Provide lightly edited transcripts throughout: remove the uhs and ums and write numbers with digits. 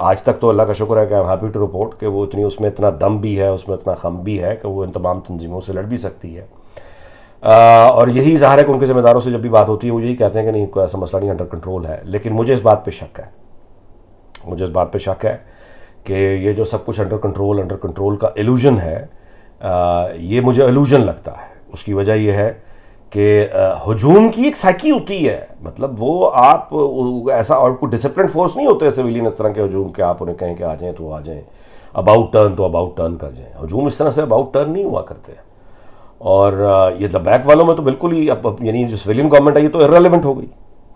آج تک تو اللہ کا شکر ہے کہ ہیپی ٹو رپورٹ کہ وہ اتنی اس میں اتنا دم بھی ہے، اس میں اتنا خم بھی ہے کہ وہ ان تمام تنظیموں سے لڑ بھی سکتی ہے. اور یہی ظاہر ہے کہ ان کے ذمہ داروں سے جب بھی بات ہوتی ہے وہ یہی کہتے ہیں کہ نہیں کوئی ایسا مسئلہ نہیں، انڈر کنٹرول ہے. لیکن مجھے اس بات پہ شک ہے کہ یہ جو سب کچھ انڈر کنٹرول کا ایلوژن ہے، یہ مجھے ایلوژن لگتا ہے. اس کی وجہ یہ ہے کہ ہجوم کی ایک سائیکی ہوتی ہے، مطلب وہ آپ ایسا اور کوئی ڈسپلن فورس نہیں ہوتے سویلین اس طرح کے ہجوم کہ آپ انہیں کہیں کہ آ جائیں تو آ جائیں، اباؤٹ ٹرن کر جائیں. ہجوم اس طرح سے اباؤٹ ٹرن نہیں ہوا کرتے. اور یہ لبیک والوں میں تو بالکل ہی یعنی جو سویلین گورنمنٹ ہے یہ تو ارریلیونٹ ہو گئی.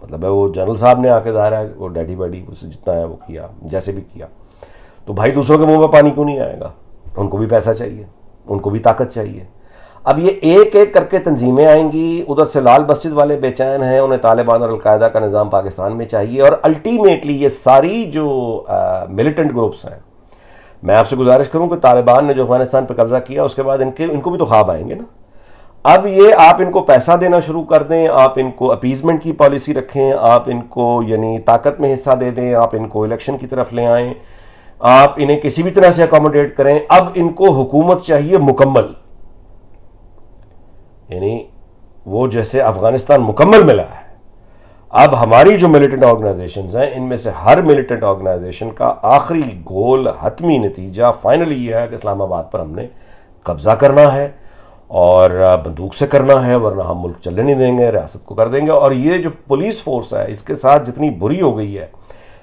مطلب ہے وہ جنرل صاحب نے آ کے ظاہر ہے وہ ڈیڈی بیڈی اسے جتنا ہے وہ کیا جیسے بھی کیا. تو بھائی دوسروں کے منہ میں پانی کیوں نہیں آئے گا؟ ان کو بھی پیسہ چاہیے، ان کو بھی طاقت چاہیے. اب یہ ایک ایک کر کے تنظیمیں آئیں گی. ادھر سے لال مسجد والے بے چین ہیں، انہیں طالبان اور القاعدہ کا نظام پاکستان میں چاہیے. اور الٹیمیٹلی یہ ساری جو ملیٹنٹ گروپس ہیں، میں آپ سے گزارش کروں کہ طالبان نے جو افغانستان پہ قبضہ کیا اس کے بعد ان کو بھی تو خواب آئیں گے نا. اب یہ آپ ان کو پیسہ دینا شروع کر دیں، آپ ان کو اپیزمنٹ کی پالیسی رکھیں، آپ ان کو یعنی طاقت میں حصہ دے دیں، آپ ان کو الیکشن کی طرف لے آئیں، آپ انہیں کسی بھی طرح سے اکوموڈیٹ کریں. اب ان کو حکومت چاہیے مکمل، یعنی وہ جیسے افغانستان مکمل ملا ہے. اب ہماری جو ملیٹنٹ آرگنائزیشنز ہیں ان میں سے ہر ملیٹنٹ آرگنائزیشن کا آخری گول، حتمی نتیجہ فائنلی یہ ہے کہ اسلام آباد پر ہم نے قبضہ کرنا ہے اور بندوق سے کرنا ہے، ورنہ ہم ملک چلنے نہیں دیں گے، ریاست کو کر دیں گے. اور یہ جو پولیس فورس ہے اس کے ساتھ جتنی بری ہو گئی ہے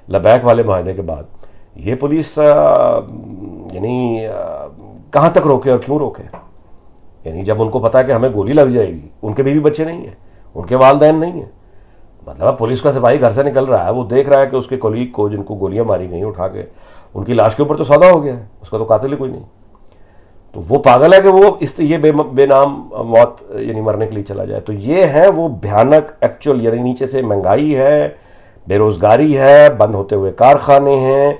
لبیک والے معاہدے کے بعد، یہ پولیس یعنی کہاں تک روکے اور کیوں روکے؟ یعنی جب ان کو پتا ہے کہ ہمیں گولی لگ جائے گی، ان کے بیوی بچے نہیں ہیں، ان کے والدین نہیں ہیں. مطلب پولیس کا سپاہی گھر سے نکل رہا ہے، وہ دیکھ رہا ہے کہ اس کے کولیگ کو جن کو گولیاں ماری گئی اٹھا کے ان کی لاش کے اوپر تو سودا ہو گیا ہے، اس کا تو قاتل ہی کوئی نہیں. تو وہ پاگل ہے کہ وہ یہ بے نام موت یعنی مرنے کے لیے چلا جائے. تو یہ ہے وہ بھیانک ایکچوئل، یعنی نیچے سے مہنگائی ہے، بے روزگاری ہے، بند ہوتے ہوئے کارخانے ہیں،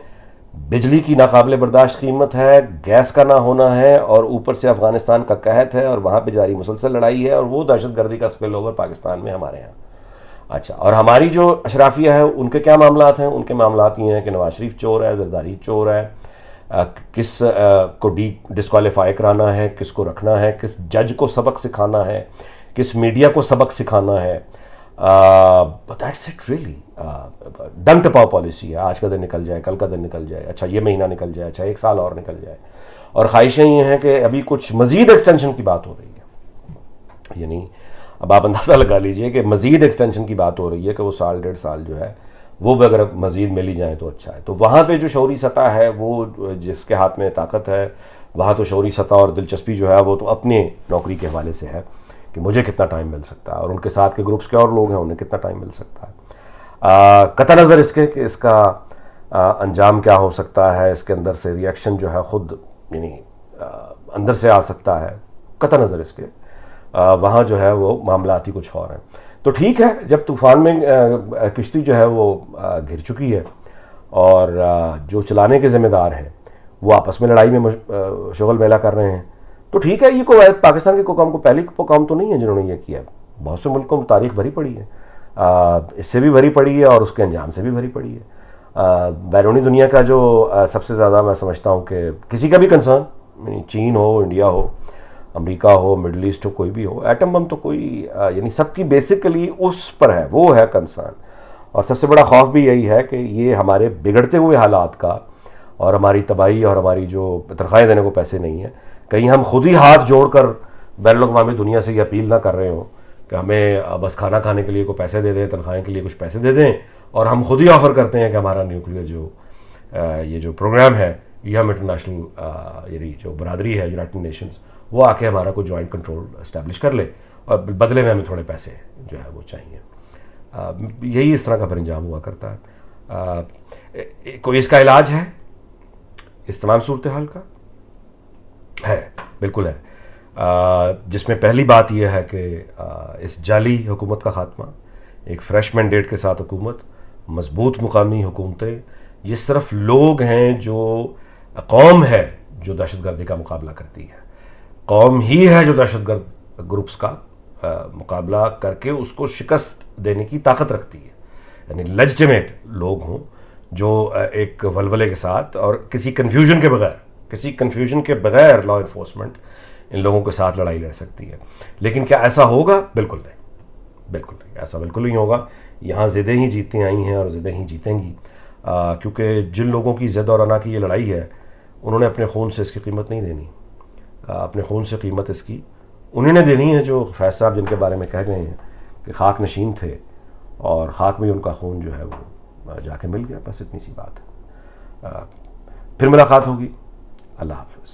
بجلی کی ناقابل برداشت قیمت ہے، گیس کا نہ ہونا ہے، اور اوپر سے افغانستان کا قحط ہے اور وہاں پہ جاری مسلسل لڑائی ہے، اور وہ دہشت گردی کا اسپل اوور پاکستان میں ہمارے ہاں. اچھا، اور ہماری جو اشرافیہ ہے ان کے کیا معاملات ہیں؟ ان کے معاملات یہ ہیں کہ نواز شریف چور ہے، زرداری چور ہے، کس کو ڈسکوالیفائی کرانا ہے، کس کو رکھنا ہے، کس جج کو سبق سکھانا ہے، کس میڈیا کو سبق سکھانا ہے. That's it really. ڈنگ ٹپاؤ پالیسی ہے، آج کا دن نکل جائے، کل کا دن نکل جائے، اچھا یہ مہینہ نکل جائے، اچھا ایک سال اور نکل جائے. اور خواہشیں یہ ہیں کہ ابھی کچھ مزید ایکسٹینشن کی بات ہو رہی ہے. یعنی اب آپ اندازہ لگا لیجئے کہ مزید ایکسٹینشن کی بات ہو رہی ہے کہ وہ سال ڈیڑھ سال جو ہے وہ بھی اگر مزید ملی جائیں تو اچھا ہے. تو وہاں پہ جو شعوری سطح ہے، وہ جس کے ہاتھ میں طاقت ہے، وہاں تو شعوری سطح اور دلچسپی جو ہے وہ تو اپنے نوکری کے حوالے سے ہے کہ مجھے کتنا ٹائم مل سکتا ہے، اور ان کے ساتھ کے گروپس کے اور لوگ ہیں انہیں کتنا ٹائم مل سکتا ہے. قطع نظر اس کے کہ اس کا انجام کیا ہو سکتا ہے، اس کے اندر سے ریئیکشن جو ہے خود یعنی اندر سے آ سکتا ہے، قطع نظر اس کے وہاں جو ہے وہ معاملات ہی کچھ اور ہیں. تو ٹھیک ہے، جب طوفان میں کشتی جو ہے وہ گھر چکی ہے اور جو چلانے کے ذمہ دار ہیں وہ آپس میں لڑائی میں شغل میلہ کر رہے ہیں، تو ٹھیک ہے. یہ کوئی پاکستان کے قوم کو پہلی قوم تو نہیں ہے جنہوں نے یہ کیا. بہت سے ملکوں میں تاریخ بھری پڑی ہے، اس سے بھی بھری پڑی ہے اور اس کے انجام سے بھی بھری پڑی ہے. بیرونی دنیا کا جو سب سے زیادہ میں سمجھتا ہوں کہ کسی کا بھی کنسرن، چین ہو، انڈیا ہو، امریکہ ہو، مڈل ایسٹ ہو، کوئی بھی ہو، ایٹم بم تو کوئی یعنی سب کی بیسیکلی اس پر ہے، وہ ہے کنسرن. اور سب سے بڑا خوف بھی یہی ہے کہ یہ ہمارے بگڑتے ہوئے حالات کا اور ہماری تباہی اور ہماری جو تنخواہیں دینے کو پیسے نہیں ہیں، کہیں ہم خود ہی ہاتھ جوڑ کر بین الاقوامی دنیا سے یہ اپیل نہ کر رہے ہوں کہ ہمیں بس کھانا کھانے کے لیے کوئی پیسے دے دیں، تنخواہیں کے لیے کچھ پیسے دے دیں، اور ہم خود ہی آفر کرتے ہیں کہ ہمارا نیوکلیئر جو یہ جو پروگرام ہے یہ ہم انٹرنیشنل یعنی جو برادری ہے یونائٹڈ نیشنز وہ آ کے ہمارا کوئی جوائنٹ کنٹرول اسٹیبلش کر لے اور بدلے میں ہمیں تھوڑے پیسے جو ہے وہ چاہیے. یہی اس طرح کا پھر انجام ہوا کرتا ہے. کوئی اس کا علاج ہے اس تمام صورتحال کا؟ ہے، بالکل ہے. جس میں پہلی بات یہ ہے کہ اس جعلی حکومت کا خاتمہ، ایک فریش مینڈیٹ کے ساتھ حکومت، مضبوط مقامی حکومتیں، یہ صرف لوگ ہیں جو قوم ہے جو دہشت گردی کا مقابلہ کرتی ہے، قوم ہی ہے جو دہشت گرد گروپس کا مقابلہ کر کے اس کو شکست دینے کی طاقت رکھتی ہے. یعنی لیجٹیمیٹ لوگ ہوں جو ایک ولولے کے ساتھ اور کسی کنفیوژن کے بغیر لا انفورسمنٹ ان لوگوں کے ساتھ لڑائی لڑ سکتی ہے. لیکن کیا ایسا ہوگا؟ بالکل نہیں, ایسا بالکل نہیں ہوگا. یہاں ضدیں ہی جیتتی آئی ہیں اور ضدیں ہی جیتیں گی, کیونکہ جن لوگوں کی ضد اور انا کی یہ لڑائی ہے انہوں نے اپنے خون سے اس کی قیمت نہیں دینی. اپنے خون سے قیمت اس کی انہیں نے دینی ہے جو فیض صاحب جن کے بارے میں کہہ گئے ہیں کہ خاک نشین تھے اور خاک میں ان کا خون جو ہے وہ جا کے مل گیا. بس اتنی سی بات ہے. پھر ملاقات ہوگی. اللہ حافظ.